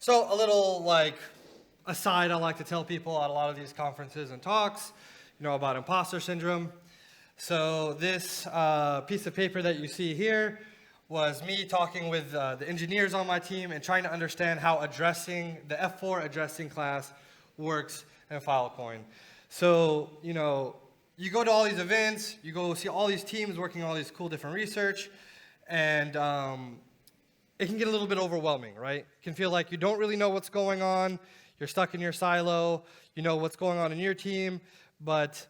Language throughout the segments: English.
So a little like aside I like to tell people at a lot of these conferences and talks, about imposter syndrome. So this piece of paper that you see here was me talking with the engineers on my team and trying to understand how addressing the F4 addressing class works in Filecoin. So, you go to all these events, you go see all these teams working on all these cool different research, and it can get a little bit overwhelming, right? It can feel like you don't really know what's going on, you're stuck in your silo, you know what's going on in your team, but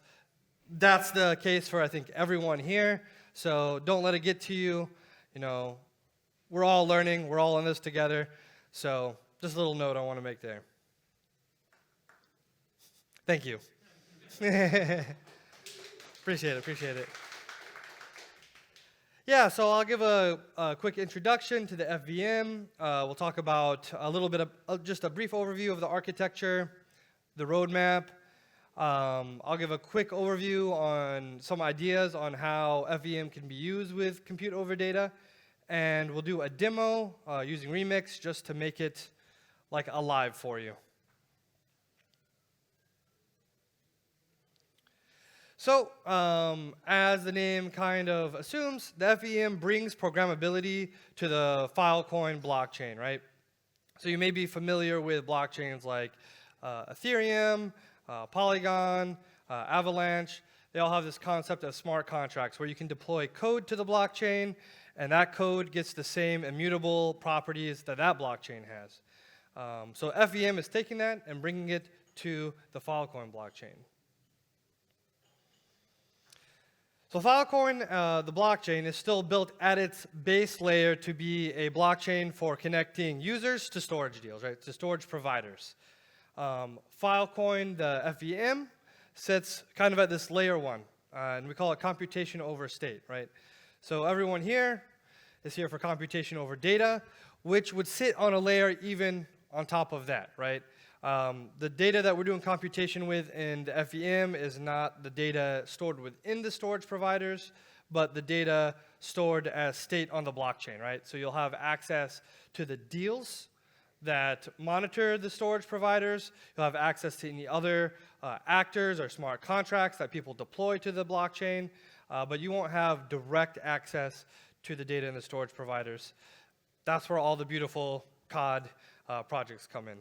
that's the case for, I think, everyone here. So don't let it get to you. We're all learning, we're all in this together. So just a little note I want to make there. Thank you. Appreciate it. Yeah, so I'll give a quick introduction to the FVM. We'll talk about a little bit of just a brief overview of the architecture, the roadmap. I'll give a quick overview on some ideas on how FVM can be used with compute over data. And we'll do a demo using Remix just to make it like alive for you. So, as the name kind of assumes, the FVM brings programmability to the Filecoin blockchain, right? So you may be familiar with blockchains like Ethereum, Polygon, Avalanche. They all have this concept of smart contracts where you can deploy code to the blockchain, and that code gets the same immutable properties that blockchain has. So FVM is taking that and bringing it to the Filecoin blockchain. So Filecoin, the blockchain, is still built at its base layer to be a blockchain for connecting users to storage deals, right? To storage providers. Filecoin, the FVM, sits kind of at this layer one, and we call it computation over state, right? So everyone here is here for computation over data, which would sit on a layer even on top of that, right? The data that we're doing computation with in the FVM is not the data stored within the storage providers, but the data stored as state on the blockchain, right? So you'll have access to the deals that monitor the storage providers. You'll have access to any other actors or smart contracts that people deploy to the blockchain, but you won't have direct access to the data in the storage providers. That's where all the beautiful COD projects come in.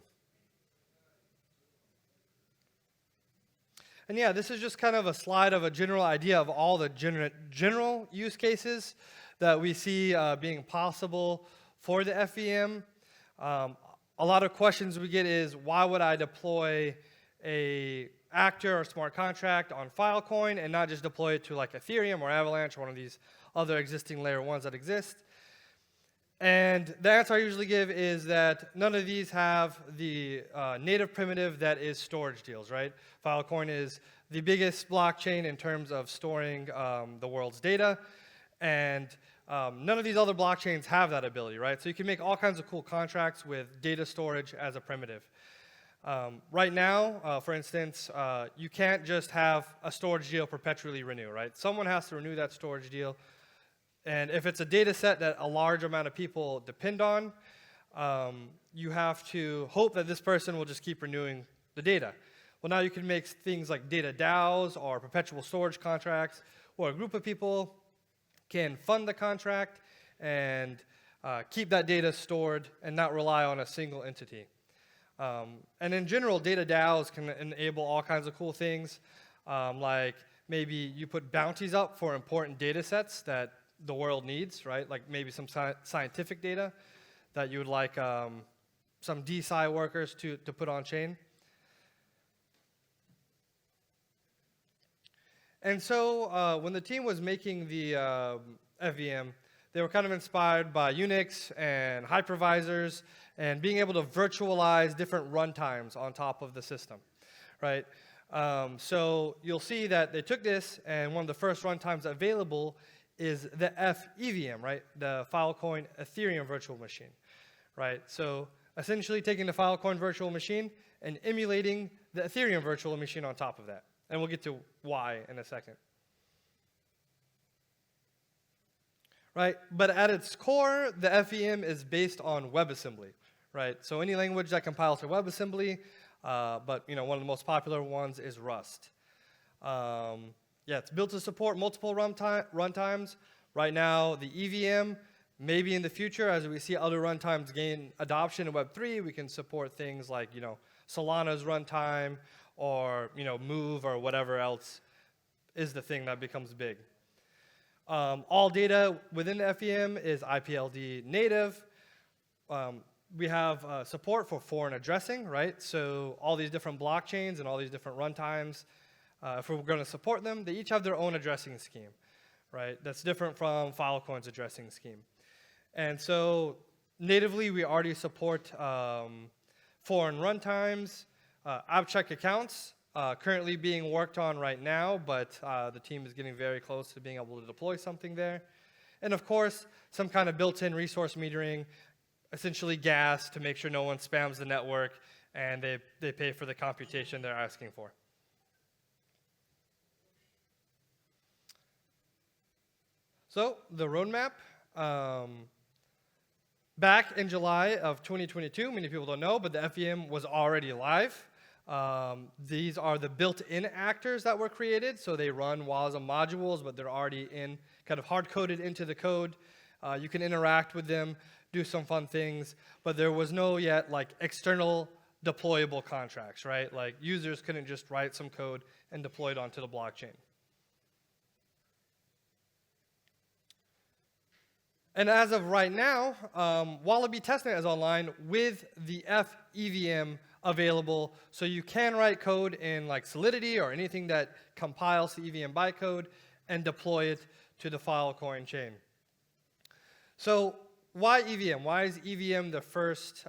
And yeah, this is just kind of a slide of a general idea of all the general use cases that we see being possible for the FVM. A lot of questions we get is, why would I deploy a actor or smart contract on Filecoin and not just deploy it to like Ethereum or Avalanche or one of these other existing layer ones that exist? And the answer I usually give is that none of these have the native primitive that is storage deals, right? Filecoin is the biggest blockchain in terms of storing the world's data, and none of these other blockchains have that ability, right? So you can make all kinds of cool contracts with data storage as a primitive. Right now, for instance, you can't just have a storage deal perpetually renew, right? Someone has to renew that storage deal. And if it's a data set that a large amount of people depend on, you have to hope that this person will just keep renewing the data. Well, now you can make things like data DAOs or perpetual storage contracts, or a group of people can fund the contract and keep that data stored and not rely on a single entity. And in general, data DAOs can enable all kinds of cool things, like maybe you put bounties up for important data sets that the world needs, right? Like maybe some scientific data that you would like some DeSci workers to put on chain. And so when the team was making the FVM, they were kind of inspired by Unix and hypervisors and being able to virtualize different runtimes on top of the system, right? So you'll see that they took this, and one of the first runtimes available is the FVM, right? The Filecoin Ethereum virtual machine, right? So essentially taking the Filecoin virtual machine and emulating the Ethereum virtual machine on top of that. And we'll get to why in a second. Right? But at its core, the FVM is based on WebAssembly, right? So any language that compiles to WebAssembly, but one of the most popular ones is Rust. Yeah, it's built to support multiple runtimes. Right now, the EVM, maybe in the future, as we see other runtimes gain adoption in Web3, we can support things like, Solana's runtime or, Move or whatever else is the thing that becomes big. All data within the FVM is IPLD native. We have support for foreign addressing, right? So all these different blockchains and all these different runtimes, if we're going to support them, they each have their own addressing scheme, right? That's different from Filecoin's addressing scheme. And so natively, we already support foreign runtimes, abstract accounts, currently being worked on right now, but the team is getting very close to being able to deploy something there. And of course, some kind of built-in resource metering, essentially gas to make sure no one spams the network and they pay for the computation they're asking for. So the roadmap, back in July of 2022, many people don't know, but the FVM was already live. These are the built-in actors that were created, so they run WASM modules, but they're already kind of hard-coded into the code. You can interact with them, do some fun things, but there was no yet external deployable contracts, right? Like users couldn't just write some code and deploy it onto the blockchain. And as of right now, Wallaby testnet is online with the FEVM available, so you can write code in Solidity or anything that compiles the EVM bytecode and deploy it to the Filecoin chain. So why EVM? Why is EVM the first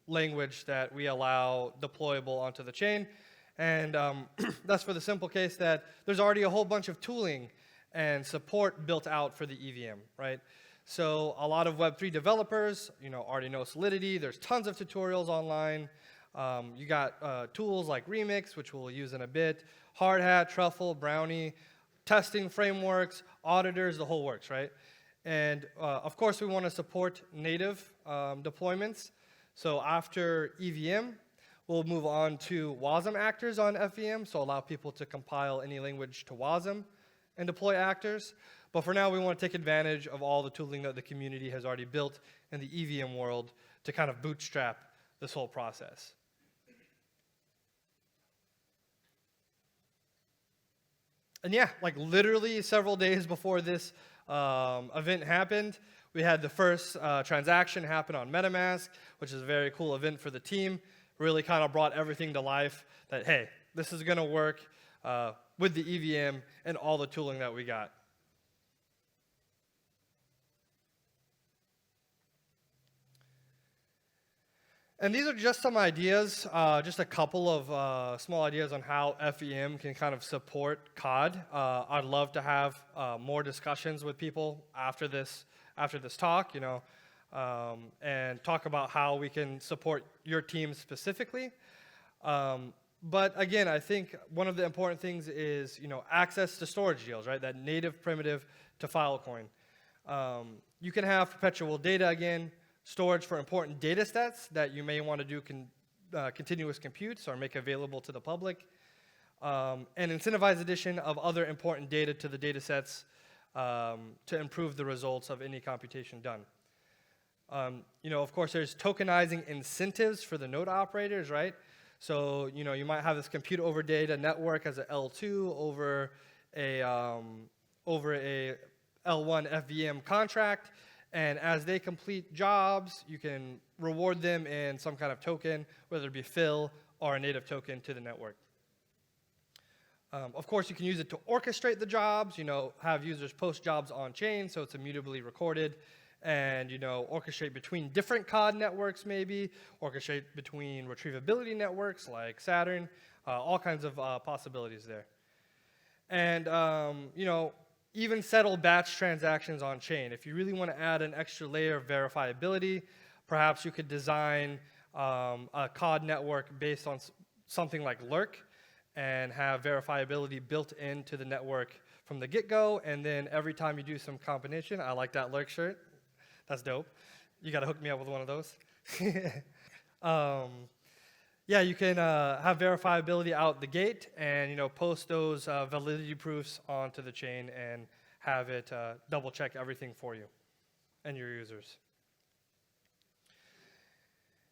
language that we allow deployable onto the chain? And that's for the simple case that there's already a whole bunch of tooling and support built out for the EVM, right? So a lot of Web3 developers, already know Solidity. There's tons of tutorials online. You got tools like Remix, which we'll use in a bit, Hardhat, Truffle, Brownie, testing frameworks, auditors, the whole works, right? And of course, we want to support native deployments. So after EVM, we'll move on to WASM actors on FVM, so allow people to compile any language to WASM and deploy actors. But for now, we want to take advantage of all the tooling that the community has already built in the EVM world to kind of bootstrap this whole process. And yeah, literally several days before this event happened, we had the first transaction happen on MetaMask, which is a very cool event for the team. Really kind of brought everything to life that, hey, this is going to work with the EVM and all the tooling that we got. And these are just some ideas, just a couple of small ideas on how FVM can kind of support COD. I'd love to have more discussions with people after this talk, and talk about how we can support your team specifically. But again, I think one of the important things is, access to storage deals, right? That native primitive to Filecoin. You can have perpetual data again, storage for important data sets that you may want to do continuous computes or make available to the public, and incentivized addition of other important data to the data sets to improve the results of any computation done. Of course, there's tokenizing incentives for the node operators, right? So, you might have this compute over data network as a L2 over a L1 FVM contract. And as they complete jobs, you can reward them in some kind of token, whether it be fill or a native token to the network. Of course, you can use it to orchestrate the jobs, have users post jobs on chain so it's immutably recorded, and orchestrate between different COD networks maybe, orchestrate between retrievability networks like Saturn, all kinds of possibilities there. And, even settle batch transactions on chain. If you really want to add an extra layer of verifiability, perhaps you could design a COD network based on something like Lurk and have verifiability built into the network from the get-go, and then every time you do some combination, I like that Lurk shirt. That's dope. You got to hook me up with one of those. Yeah, you can have verifiability out the gate, and post those validity proofs onto the chain and have it double check everything for you and your users.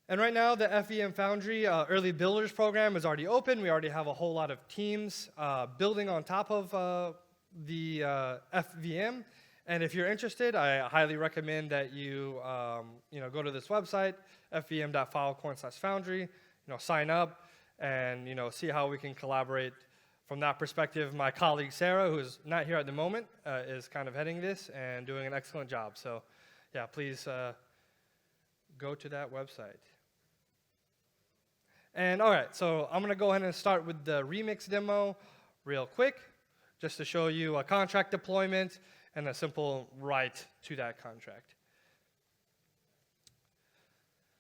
And right now, the FVM Foundry Early Builders Program is already open. We already have a whole lot of teams building on top of the FVM. And if you're interested, I highly recommend that you go to this website, fvm.filecoin/foundry, sign up and see how we can collaborate from that perspective. My colleague Sarah, who's not here at the moment, is kind of heading this and doing an excellent job. So yeah, please go to that website. And all right, so I'm going to go ahead and start with the Remix demo real quick, just to show you a contract deployment and a simple write to that contract.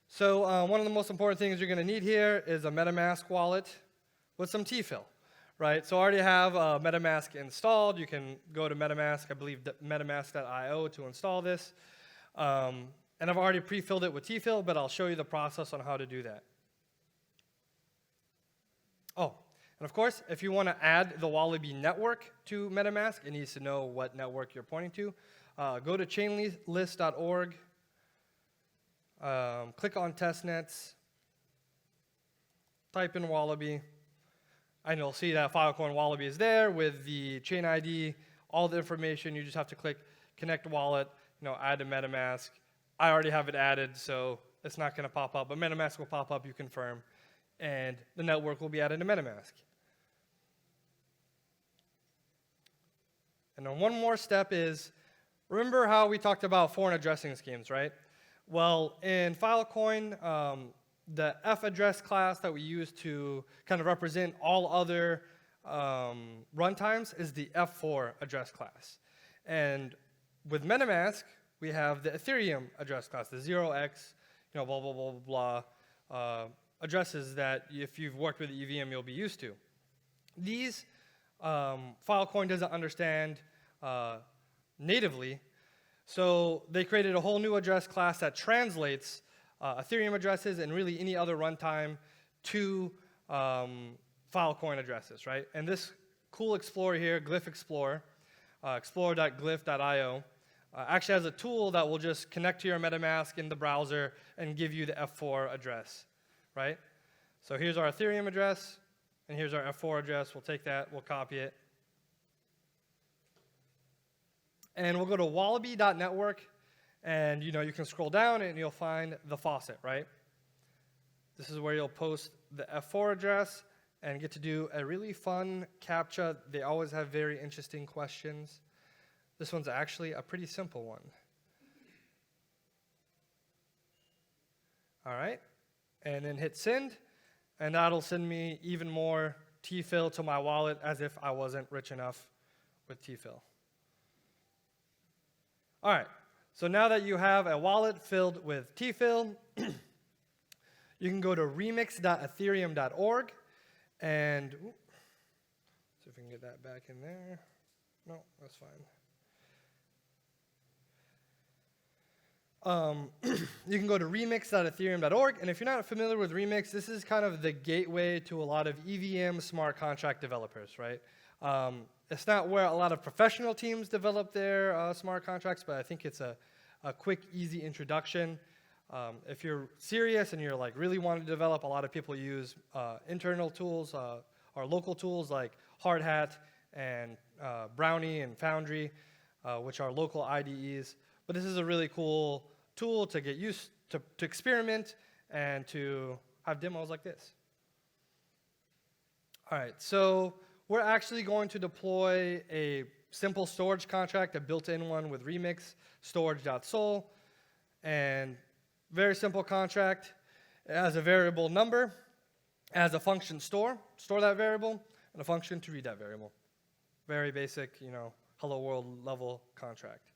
So one of the most important things you're going to need here is a MetaMask wallet with some TFIL, right? So I already have MetaMask installed. You can go to MetaMask, I believe metamask.io to install this. And I've already pre-filled it with TFIL, but I'll show you the process on how to do that. Oh, and of course, if you want to add the Wallaby network to MetaMask, it needs to know what network you're pointing to. Go to chainlist.org, click on testnets, type in Wallaby, and you'll see that Filecoin Wallaby is there with the chain ID, all the information. You just have to click connect wallet, add to MetaMask. I already have it added, so it's not going to pop up, but MetaMask will pop up, you confirm, and the network will be added to MetaMask. And then one more step is, remember how we talked about foreign addressing schemes, right? Well, in Filecoin, the F address class that we use to kind of represent all other runtimes is the F4 address class. And with MetaMask, we have the Ethereum address class, the 0x, blah, blah, blah, blah, blah, addresses that if you've worked with EVM, you'll be used to. These Filecoin doesn't understand natively, so they created a whole new address class that translates Ethereum addresses and really any other runtime to Filecoin addresses, right? And this cool explorer here, Glyph Explorer, explorer.glyph.io, actually has a tool that will just connect to your MetaMask in the browser and give you the F4 address, right? So here's our Ethereum address, and here's our F4 address. We'll take that, we'll copy it. And we'll go to wallaby.network, and you can scroll down and you'll find the faucet, right? This is where you'll post the F4 address and get to do a really fun CAPTCHA. They always have very interesting questions. This one's actually a pretty simple one. All right, and then hit send, and that'll send me even more TFIL to my wallet as if I wasn't rich enough with TFIL. All right, so now that you have a wallet filled with TFIL, you can go to remix.ethereum.org and see if we can get that back in there. No, that's fine. You can go to remix.ethereum.org, and if you're not familiar with Remix, this is kind of the gateway to a lot of EVM smart contract developers, right? It's not where a lot of professional teams develop their smart contracts, but I think it's a quick, easy introduction. If you're serious and you're really want to develop, a lot of people use internal tools or local tools like Hardhat and Brownie and Foundry, which are local IDEs. But this is a really cool tool to get used to experiment and to have demos like this. All right, so we're actually going to deploy a simple storage contract, a built-in one with Remix, storage.sol, and very simple contract. It has a variable number, it has a function store that variable, and a function to read that variable. Very basic, hello world level contract.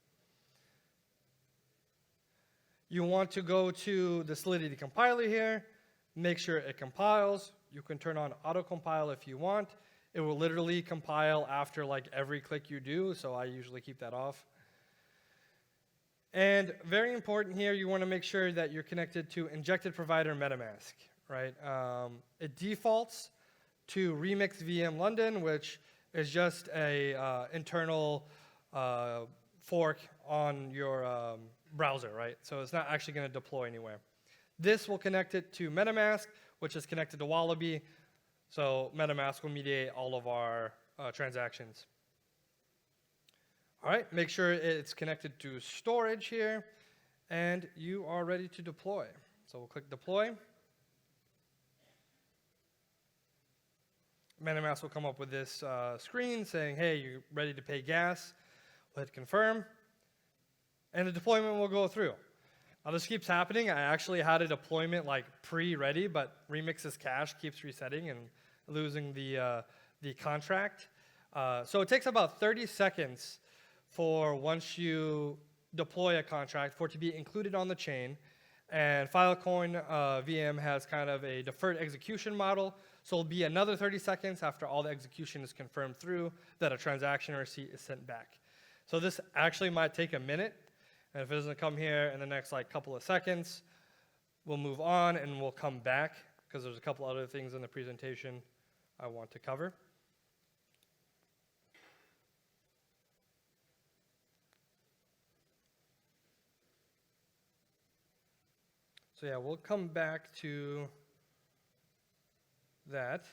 You want to go to the Solidity compiler here, make sure it compiles. You can turn on auto-compile if you want. It will literally compile after every click you do, so I usually keep that off. And very important here, you want to make sure that you're connected to injected provider MetaMask, right? It defaults to Remix VM London, which is just a internal fork on your browser, right? So it's not actually going to deploy anywhere. This will connect it to MetaMask, which is connected to Wallaby. So MetaMask will mediate all of our transactions. All right, make sure it's connected to storage here, and you are ready to deploy. So we'll click deploy. MetaMask will come up with this screen saying, hey, you're ready to pay gas. We'll hit confirm, and the deployment will go through. Now this keeps happening. I actually had a deployment like pre-ready, but Remix's cache keeps resetting and losing the contract. So it takes about 30 seconds for once you deploy a contract for it to be included on the chain. And Filecoin VM has kind of a deferred execution model. So it'll be another 30 seconds after all the execution is confirmed through that a transaction receipt is sent back. So this actually might take a minute. And if it doesn't come here in the next like couple of seconds, we'll move on and we'll come back because there's a couple other things in the presentation I want to cover. So yeah, we'll come back to that.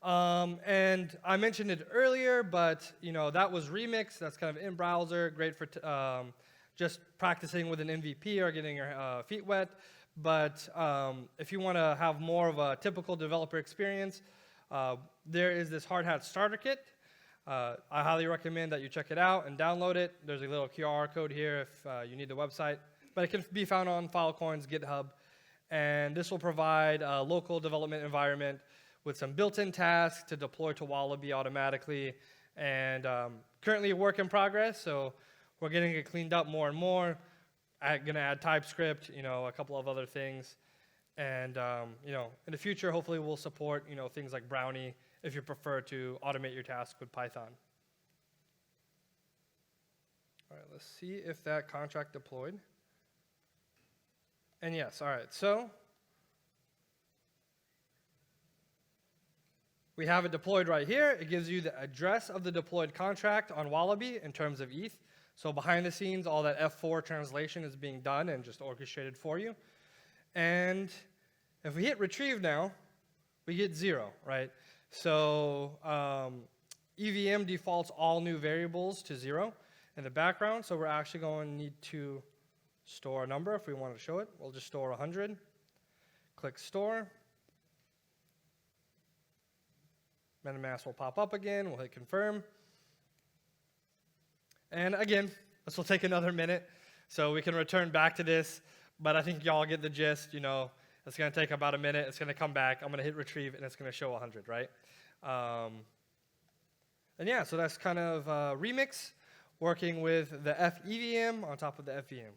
And I mentioned it earlier, but that was Remix. That's kind of in browser, great for just practicing with an MVP or getting your feet wet. But if you want to have more of a typical developer experience, there is this Hard Hat starter kit. I highly recommend that you check it out and download it. There's a little QR code here if you need the website. But it can be found on Filecoin's GitHub. And this will provide a local development environment with some built-in tasks to deploy to Wallaby automatically. And currently a work in progress, so we're getting it cleaned up more and more. I'm going to add TypeScript, a couple of other things. And in the future, hopefully we'll support things like Brownie if you prefer to automate your tasks with Python. All right, let's see if that contract deployed. And yes, all right, so we have it deployed right here. It gives you the address of the deployed contract on Wallaby in terms of ETH. So behind the scenes, all that F4 translation is being done and just orchestrated for you. And if we hit retrieve now, we get 0, right? So EVM defaults all new variables to 0 in the background. So we're actually going to need to store a number if we want to show it. We'll just store 100. Click store. MetaMask will pop up again. We'll hit confirm. And again, this will take another minute, so we can return back to this. But I think y'all get the gist. It's going to take about a minute. It's going to come back. I'm going to hit retrieve, and it's going to show 100, right? And yeah, so that's kind of Remix working with the FEVM on top of the FVM.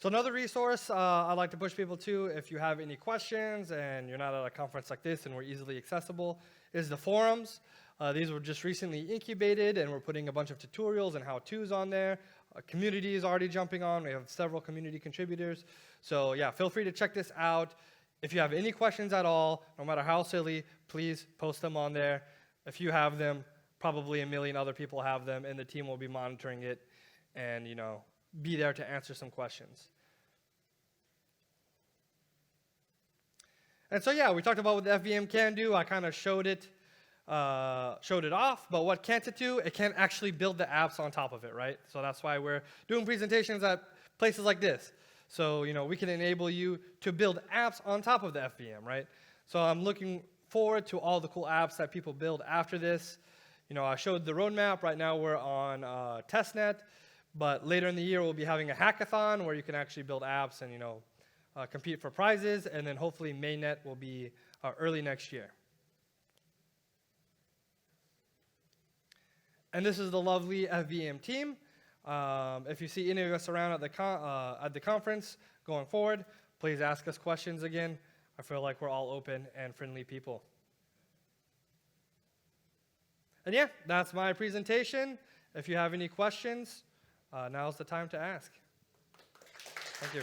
So another resource I'd like to push people to, if you have any questions and you're not at a conference like this and we're easily accessible, is the forums. These were just recently incubated, and we're putting a bunch of tutorials and how-tos on there. Community is already jumping on. We have several community contributors. So yeah, feel free to check this out. If you have any questions at all, no matter how silly, please post them on there. If you have them, probably a million other people have them, and the team will be monitoring it and, be there to answer some questions. And so yeah, we talked about what the FVM can do. I kind of showed it off, but what can't it do? It can't actually build the apps on top of it, right? So that's why we're doing presentations at places like this. So we can enable you to build apps on top of the FVM, right? So I'm looking forward to all the cool apps that people build after this. I showed the roadmap. Right now we're on testnet. But later in the year, we'll be having a hackathon where you can actually build apps and compete for prizes. And then hopefully mainnet will be early next year. And this is the lovely FVM team. If you see any of us around at the conference going forward, please ask us questions again. I feel like we're all open and friendly people. And yeah, that's my presentation. If you have any questions, now's the time to ask. Thank you.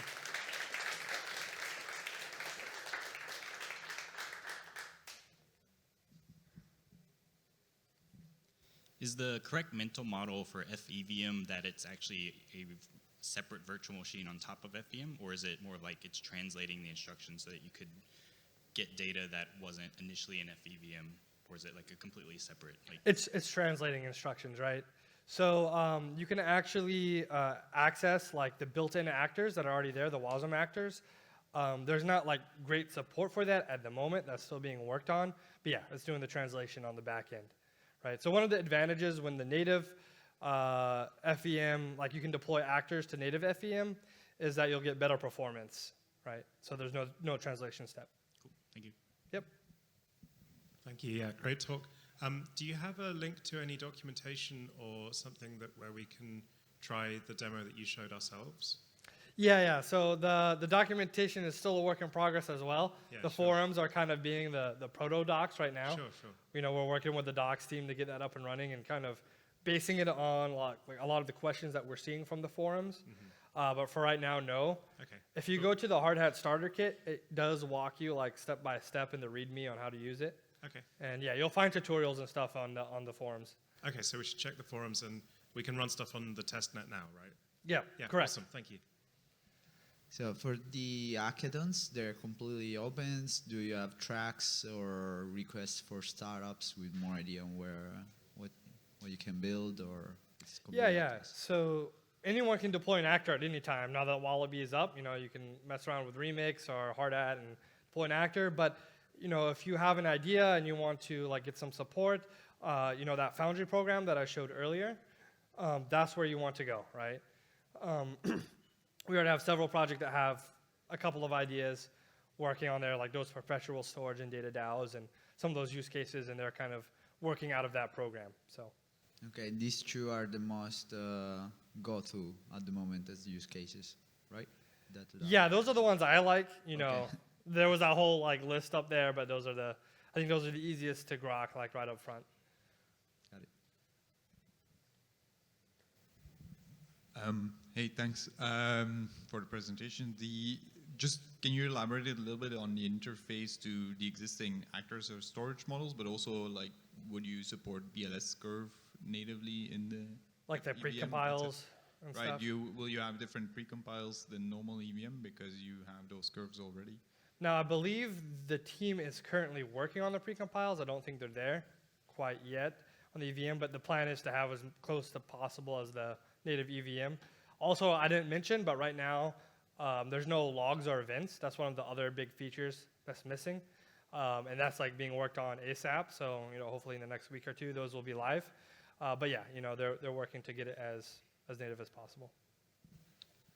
Is the correct mental model for FEVM that it's actually a separate virtual machine on top of FVM, or is it more like it's translating the instructions so that you could get data that wasn't initially in FEVM, or is it like a completely separate? Like It's translating instructions, right? So you can actually access like the built-in actors that are already there, the WASM actors. There's not like great support for that at the moment. That's still being worked on. But yeah, it's doing the translation on the back end. Right. So one of the advantages when the native FVM, like you can deploy actors to native FVM, is that you'll get better performance, right? So there's no translation step. cool. Thank you. Yep. Thank you. Yeah, great talk. Do you have a link to any documentation or something where we can try the demo that you showed ourselves? Yeah. So the documentation is still a work in progress as well. Yeah, the sure. forums are kind of being the proto docs right now. Sure. You know, we're working with the docs team to get that up and running and kind of basing it on like a lot of the questions that we're seeing from the forums. Mm-hmm. But for right now, no. Okay. If you go to the Hard Hat Starter Kit, it does walk you like step by step in the README on how to use it. Okay. And yeah, you'll find tutorials and stuff on the forums. Okay, so we should check the forums and we can run stuff on the testnet now, right? Yeah, Yeah, correct. Awesome, thank you. So for the hackathons, they're completely open. Do you have tracks or requests for startups with more idea on what you can build, or it's completely Yeah. open? So anyone can deploy an actor at any time. Now that Wallaby is up, you know, you can mess around with Remix or Hard Hat and deploy an actor. But you know, if you have an idea and you want to like get some support, you know, that Foundry program that I showed earlier, that's where you want to go, right? We already have several projects that have a couple of ideas working on there, like those perpetual storage and data DAOs and some of those use cases, and they're kind of working out of that program. So. Okay, these two are the most go-to at the moment as use cases, right? Yeah, those are the ones I like. You know, Okay. there was that whole like list up there, but I think those are the easiest to grok like right up front. Got it. Hey, thanks for the presentation. Can you elaborate a little bit on the interface to the existing actors or storage models, but also like would you support BLS curve natively in the Like the EVM precompiles and Right. stuff. Will you have different precompiles than normal EVM because you have those curves already? Now, I believe the team is currently working on the precompiles. I don't think they're there quite yet on the EVM, but the plan is to have as close to possible as the native EVM. Also, I didn't mention, but right now, there's no logs or events. That's one of the other big features that's missing. And that's like being worked on ASAP. So, you know, hopefully in the next week or two, those will be live. But yeah, you know, they're working to get it as native as possible.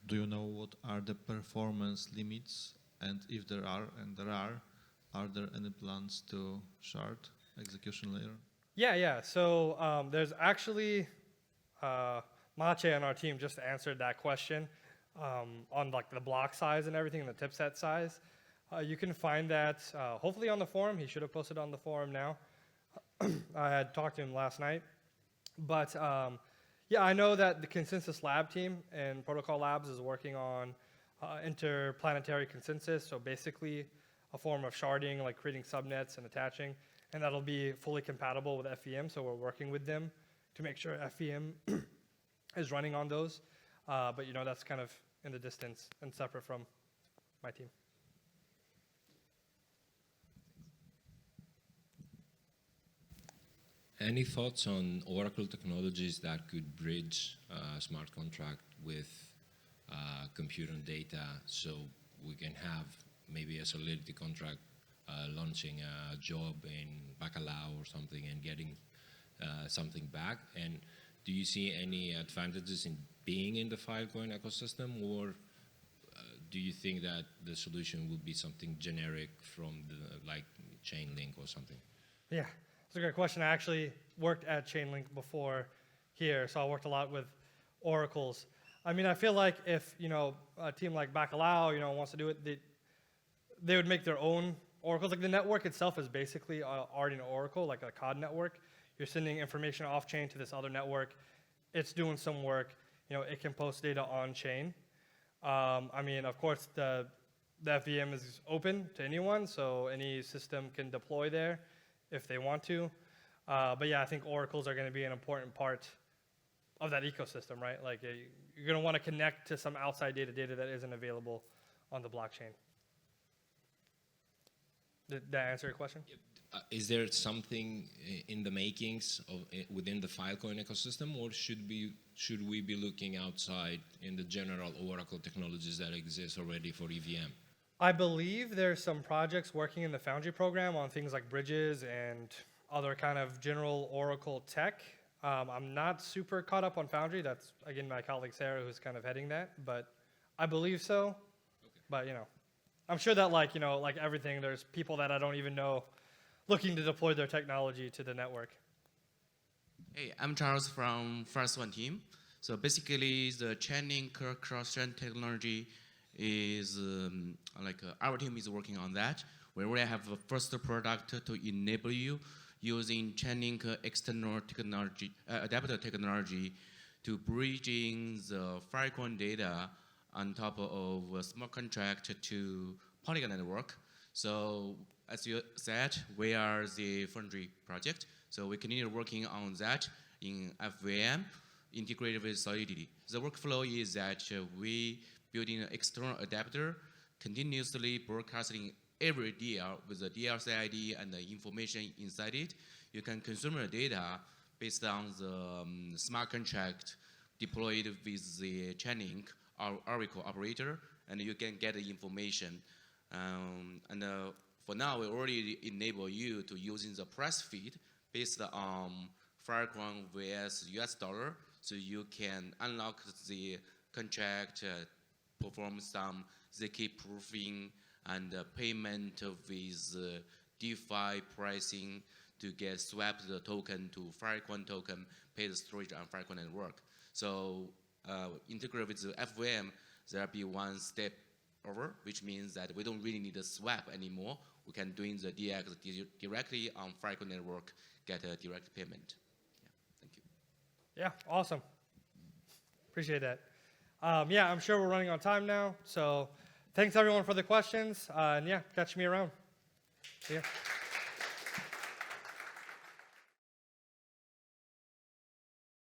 Do you know what are the performance limits? And if there are there any plans to shard execution layer? Yeah. So there's actually Mache on our team just answered that question on like the block size and everything and the tip set size. You can find that hopefully on the forum. He should have posted on the forum now. I had talked to him last night. But yeah, I know that the Consensus Lab team and Protocol Labs is working on interplanetary consensus. So basically a form of sharding, like creating subnets and attaching. And that'll be fully compatible with FVM. So we're working with them to make sure FVM is running on those. But you know, that's kind of in the distance and separate from my team. Any thoughts on Oracle technologies that could bridge smart contract with compute on data so we can have maybe a Solidity contract launching a job in Bacalao or something and getting something back? And do you see any advantages in being in the Filecoin ecosystem, or do you think that the solution will be something generic from like Chainlink or something? Yeah, that's a great question. I actually worked at Chainlink before here, so I worked a lot with oracles. I mean, I feel like if, you know, a team like Bacalao, you know, wants to do it, they would make their own oracles. Like the network itself is basically already an oracle, like a COD network. You're sending information off chain to this other network. It's doing some work. It can post data on chain. I mean, of course, the FVM is open to anyone, so any system can deploy there if they want to. But yeah, I think oracles are going to be an important part of that ecosystem, right? Like you're going to want to connect to some outside data that isn't available on the blockchain. Did that answer your question? Is there something in the makings of within the Filecoin ecosystem, or should we be looking outside in the general Oracle technologies that exist already for EVM? I believe there's some projects working in the Foundry program on things like bridges and other kind of general Oracle tech. I'm not super caught up on Foundry. That's, again, my colleague Sarah who's kind of heading that, but I believe so. Okay. But, I'm sure that like everything, there's people that I don't even know looking to deploy their technology to the network. Hey, I'm Charles from First One team. So basically, the chaining cross-chain technology is our team is working on that. We already have a first product to enable you using chaining external technology, adapter technology, to bridging the Filecoin data on top of a smart contract to Polygon network. So as you said, we are the Foundry project. So we continue working on that in FVM, integrated with Solidity. The workflow is that we building an external adapter, continuously broadcasting every DL with the DLC ID and the information inside it. You can consume the data based on the smart contract deployed with the chaining or Oracle operator, and you can get the information. For now, we already enable you to using the price feed based on Filecoin vs US dollar, so you can unlock the contract, perform some ZK proofing and payment with DeFi pricing to get swapped the token to Filecoin token, pay the storage on Filecoin network. So integrate with the FVM, there'll be one step over, which means that we don't really need a swap anymore. We can do the DX directly on Filecoin network, get a direct payment. Yeah, thank you. Yeah, awesome. Appreciate that. Yeah, I'm sure we're running on time now. So thanks everyone for the questions. And yeah, catch me around. See ya.